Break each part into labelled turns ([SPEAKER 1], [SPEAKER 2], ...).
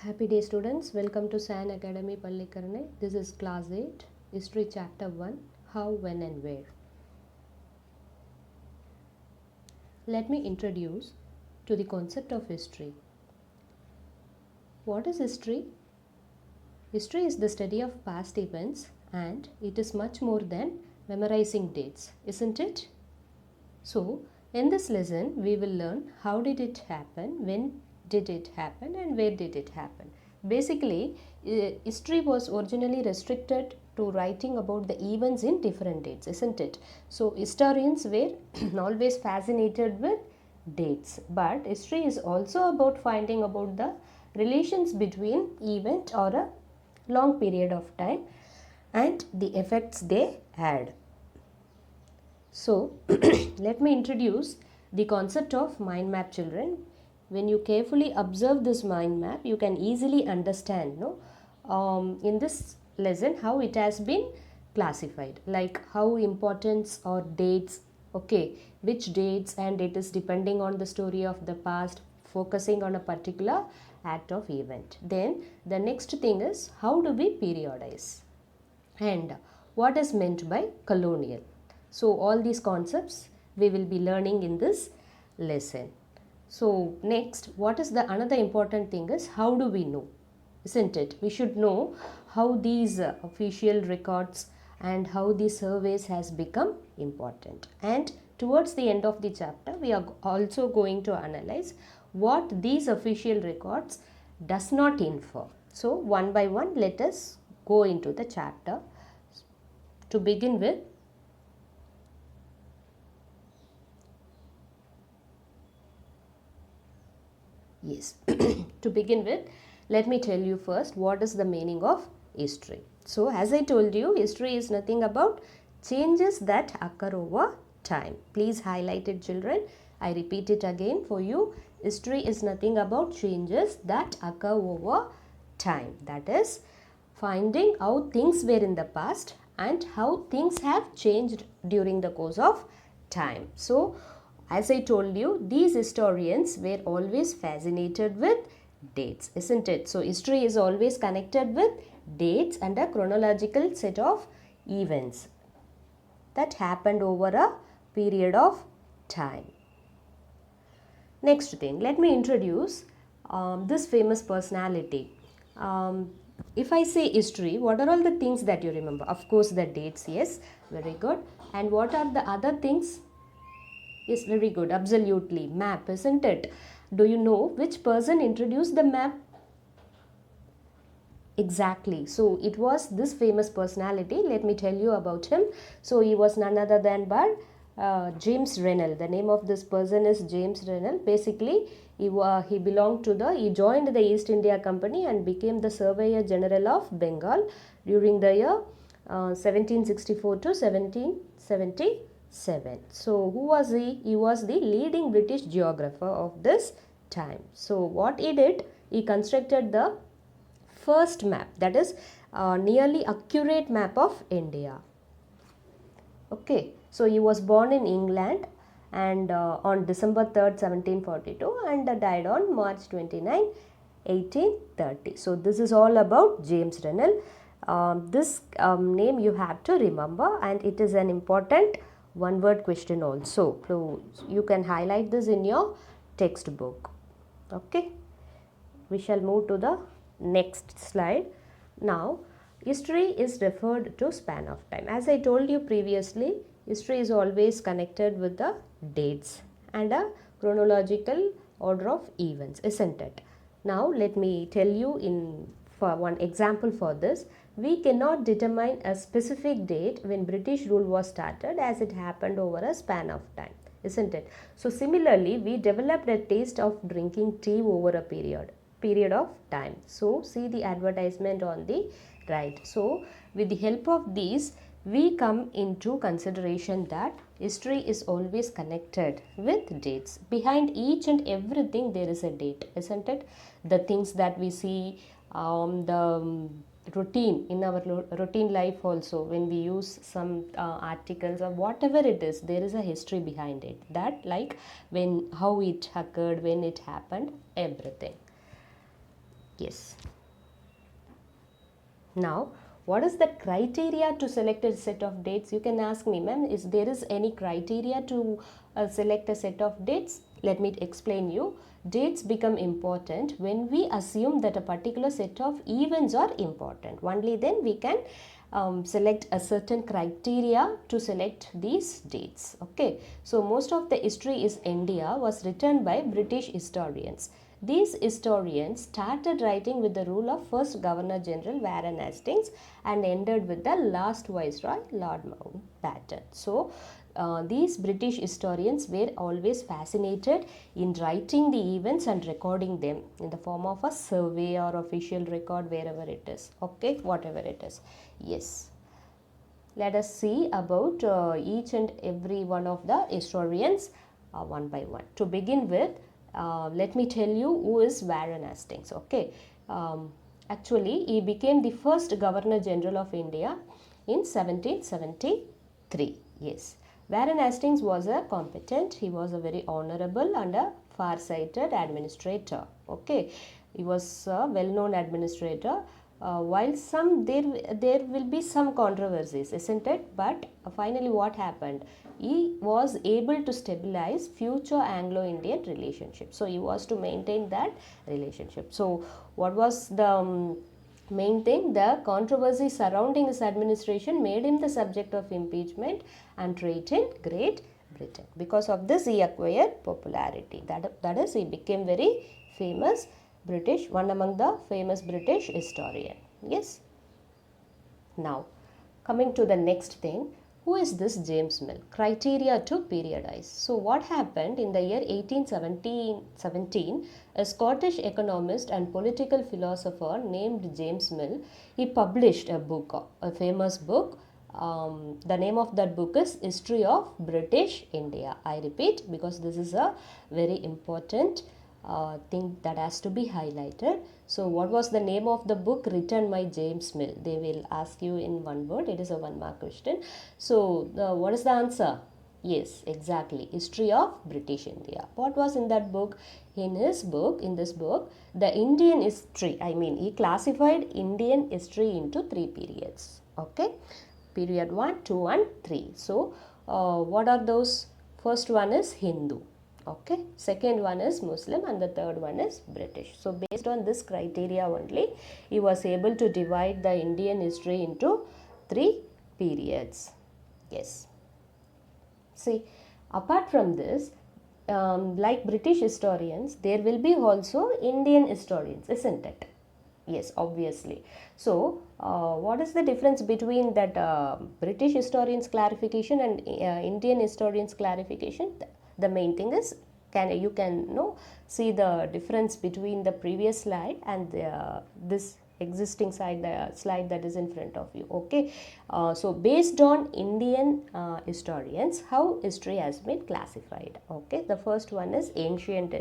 [SPEAKER 1] Happy day students, welcome to San Academy Pallikarane. This is class 8, History chapter 1, How, When and Where. Let me introduce to the concept of history. What is history? History is the study of past events and it is much more than memorizing dates, isn't it? So, in this lesson we will learn how did it happen, when did it happen and where did it happen. Basically, history was originally restricted to writing about the events in different dates, isn't it? So historians were always fascinated with dates, but history is also about finding about the relations between event or a long period of time and the effects they had. So let me introduce the concept of mind map, children. When you carefully observe this mind map, you can easily understand in this lesson how it has been classified, like how importance or dates, which dates, and it is depending on the story of the past, focusing on a particular act of event. Then the next thing is how do we periodize and what is meant by colonial. So all these concepts we will be learning in this lesson. So next, what is the another important thing is how do we know, isn't it? We should know how these official records and how these surveys has become important. And towards the end of the chapter, we are also going to analyze what these official records does not infer. So one by one, let us go into the chapter. To begin with, to begin with, let me tell you first what is the meaning of history. So as I told you, history is nothing about changes that occur over time. Please highlight it, children. I repeat it again for you. History is nothing about changes that occur over time. That is, finding how things were in the past and how things have changed during the course of time. So as I told you, these historians were always fascinated with dates, isn't it? So history is always connected with dates and a chronological set of events that happened over a period of time. Next thing, let me introduce this famous personality. If I say history, what are all the things that you remember? Of course, the dates, yes, very good. And what are the other things? Yes, very good, absolutely. Map, isn't it? Do you know which person introduced the map? Exactly. So it was this famous personality. Let me tell you about him. So he was none other than but James Rennell. The name of this person is James Rennell. Basically, he joined the East India Company and became the Surveyor General of Bengal during the year 1764 to 1777. So who was he? He was the leading British geographer of this time. So what he did, he constructed the first map, that is nearly accurate map of India. Okay, so he was born in England and on December 3rd, 1742 and died on March 29, 1830. So this is all about James Rennell. This name you have to remember, and it is an important one word question also. So you can highlight this in your textbook. Okay, we shall move to the next slide. Now history is referred to span of time. As I told you previously, history is always connected with the dates and a chronological order of events, isn't it? Now let me tell you for one example for this. We cannot determine a specific date when British rule was started, as it happened over a span of time, isn't it? So similarly, we developed a taste of drinking tea over a period of time. So see the advertisement on the right. So with the help of these, we come into consideration that history is always connected with dates. Behind each and everything there is a date, isn't it? The things that we see, the routine in our routine life also, when we use some articles or whatever it is, there is a history behind it, that like how it occurred, when it happened, everything. Yes. Now, what is the criteria to select a set of dates? You can ask me, ma'am, is there is any criteria to select a set of dates? Let me explain you. Dates become important when we assume that a particular set of events are important. Only then we can select a certain criteria to select these dates. Okay, so most of the history is India was written by British historians. These historians started writing with the rule of first Governor General Warren Hastings and ended with the last Viceroy Lord Mountbatten. So, these British historians were always fascinated in writing the events and recording them in the form of a survey or official record, wherever it is. Okay, whatever it is. Yes. Let us see about each and every one of the historians one by one. To begin with, let me tell you who is Warren Hastings. Okay, actually he became the first Governor General of India in 1773. Yes, Warren Hastings was a competent, he was a very honorable and a far-sighted administrator. Okay, he was a well-known administrator. While some there will be some controversies, isn't it? But finally, what happened? He was able to stabilize future Anglo-Indian relationship. So he was to maintain that relationship. So what was the main thing? The controversy surrounding his administration made him the subject of impeachment and tried in Great Britain. Because of this, he acquired popularity. That is, he became very famous British, one among the famous British historian. Yes. Now, coming to the next thing, who is this James Mill? Criteria to periodize. So, what happened in the year 1817? A Scottish economist and political philosopher named James Mill, he published a book, a famous book. The name of that book is History of British India. I repeat, because this is a very important thing that has to be highlighted. So, what was the name of the book written by James Mill? They will ask you in one word. It is a 1-mark question. So, what is the answer? Yes, exactly. History of British India. What was in that book? In this book, the Indian history, he classified Indian history into 3 periods. Okay, period 1, 2 and 3. So, what are those? First one is Hindu. Okay, second one is Muslim and the third one is British. So based on this criteria only, he was able to divide the Indian history into 3 periods. Yes. See, apart from this, like British historians, there will be also Indian historians, isn't it? Yes, obviously. So, what is the difference between that British historians clarification and Indian historians clarification? The main thing is, you can see the difference between the previous slide and this existing slide, the slide that is in front of you. Okay, so based on Indian historians, how history has been classified. Okay, the first one is ancient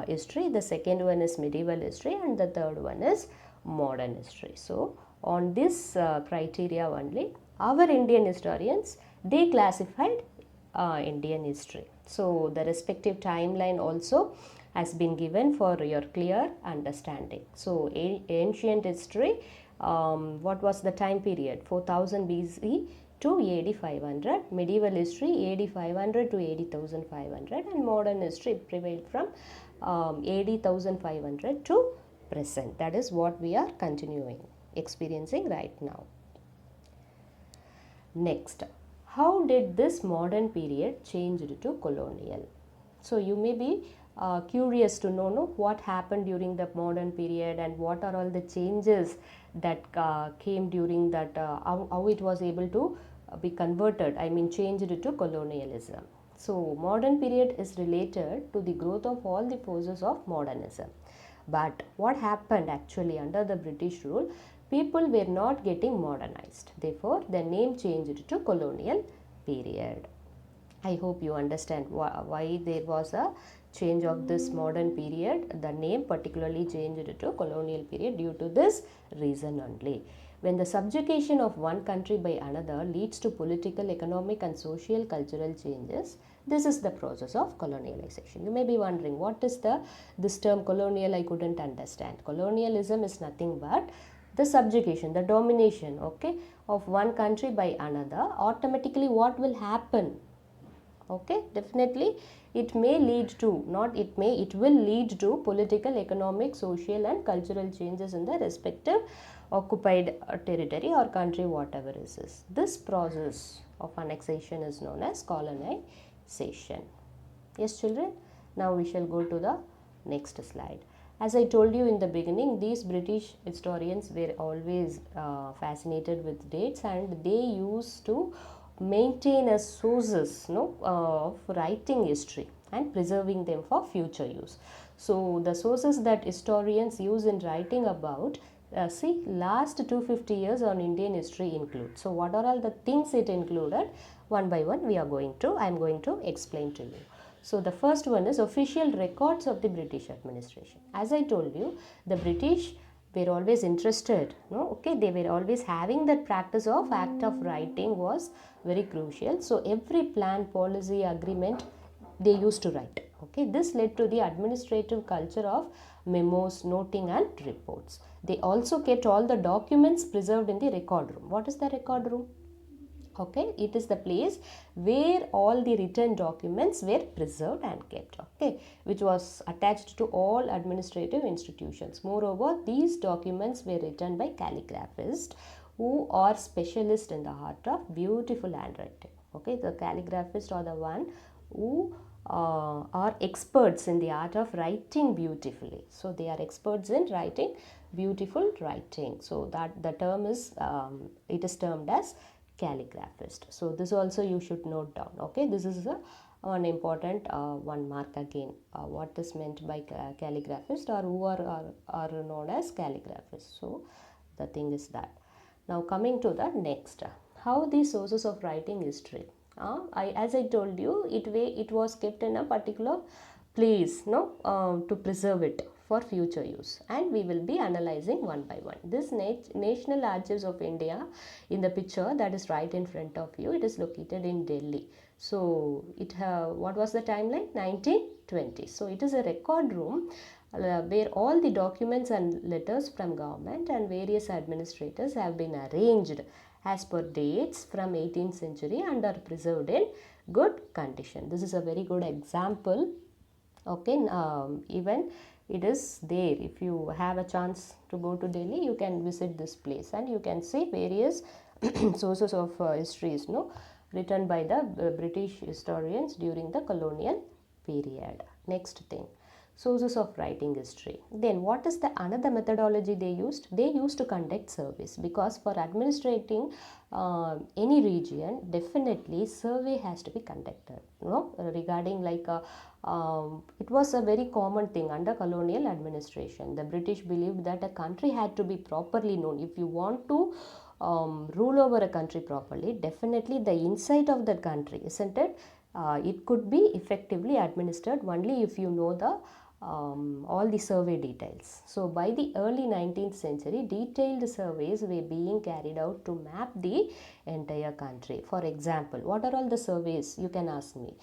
[SPEAKER 1] history, the second one is medieval history, and the third one is modern history. So on this criteria only, our Indian historians, they classified Indian history. So the respective timeline also has been given for your clear understanding. So ancient history, what was the time period? 4000 BC to AD 500, medieval history AD 500 to AD 1500, and modern history prevailed from AD 1500 to present. That is what we are experiencing right now. Next, how did this modern period change to colonial? So you may be curious to know what happened during the modern period and what are all the changes that came during that, how it was able to be converted, changed to colonialism. So modern period is related to the growth of all the forces of modernism. But what happened actually under the British rule? People were not getting modernized. Therefore, the name changed to colonial period. I hope you understand why there was a change of this modern period. The name particularly changed to colonial period due to this reason only. When the subjugation of one country by another leads to political, economic and social cultural changes, This is the process of colonialization. You may be wondering, what is this term colonial? I couldn't understand. Colonialism is nothing but the subjugation, the domination, okay, of one country by another. Automatically what will happen? Okay, definitely it may lead to, not it may, it will lead to political, economic, social and cultural changes in the respective occupied territory or country, whatever it is. This process of annexation is known as colonization. Yes, children, now we shall go to the next slide. As I told you in the beginning, these British historians were always fascinated with dates, and they used to maintain as sources, of writing history and preserving them for future use. So the sources that historians use in writing about see last 250 years on Indian history include. So what are all the things it included? One by one I am going to explain to you. So the first one is official records of the British administration. As I told you, the British were always interested, no? Okay, they were always having that practice of act of writing was very crucial. So every plan, policy, agreement they used to write. Okay, this led to the administrative culture of memos, noting and reports. They also kept all the documents preserved in the record room. What is the record room? Okay, it is the place where all the written documents were preserved and kept, okay, which was attached to all administrative institutions. Moreover, these documents were written by calligraphists who are specialists in the art of beautiful handwriting. Okay, the calligraphists are the one who are experts in the art of writing beautifully. So they are experts in writing beautiful writing. So that the term is it is termed as calligraphist. So this also you should note down. Okay, this is one important one mark again. What is meant by calligraphist, or who are known as calligraphists. So the thing is that. Now coming to the next, how the sources of writing history. As I told you, it was kept in a particular place, to preserve it for future use, and we will be analyzing one by one. This National Archives of India, in the picture that is right in front of you, it is located in Delhi. So what was the timeline? 1920. So it is a record room where all the documents and letters from government and various administrators have been arranged as per dates from 18th century and are preserved in good condition. This is a very good example. Okay, even it is there. If you have a chance to go to Delhi, you can visit this place and you can see various sources of histories, written by the British historians during the colonial period. Next thing, sources of writing history. Then what is the another methodology they used? They used to conduct surveys, because for administrating any region, definitely survey has to be conducted, regarding like it was a very common thing under colonial administration. The British believed that a country had to be properly known. If you want to rule over a country properly, definitely the inside of the country, isn't it? It could be effectively administered only if you know the all the survey details. So by the early 19th century, detailed surveys were being carried out to map the entire country. For example, what are all the surveys? You can ask me.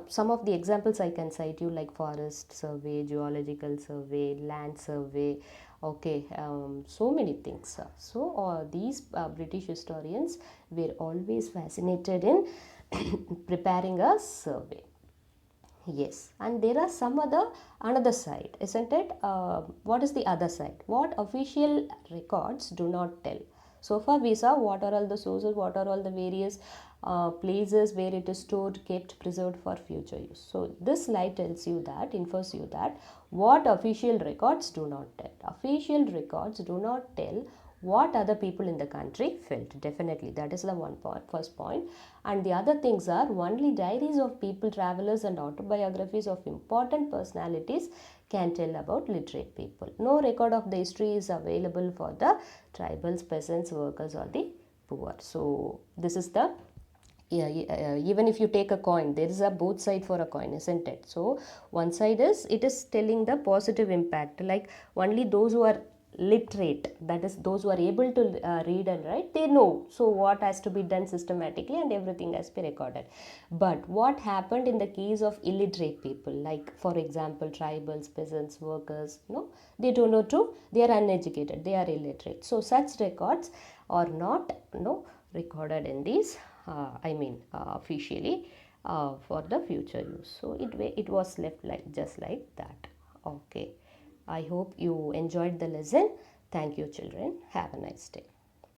[SPEAKER 1] Some of the examples I can cite you, like forest survey, geological survey, land survey. Okay, so many things. So these British historians were always fascinated in preparing a survey. Yes, and there are another side, isn't it? What is the other side? What official records do not tell. So far we saw what are all the sources, what are all the various places where it is stored, kept, preserved for future use. So this slide infers you that what official records do not tell. Official records do not tell what other people in the country felt. Definitely, that is the first point. And the other things are only diaries of people, travelers and autobiographies of important personalities can tell about literate people. No record of the history is available for the tribals, peasants, workers or the poor. So this is the even if you take a coin, there is a both side for a coin, isn't it? So one side is, it is telling the positive impact, like only those who are literate, that is those who are able to read and write, they know so what has to be done systematically and everything has been recorded. But what happened in the case of illiterate people, like for example tribals, peasants, workers, they don't know to, they are uneducated, they are illiterate, so such records are not recorded in these officially for the future use. So it was left like just like that. Okay, I hope you enjoyed the lesson. Thank you children. Have a nice day.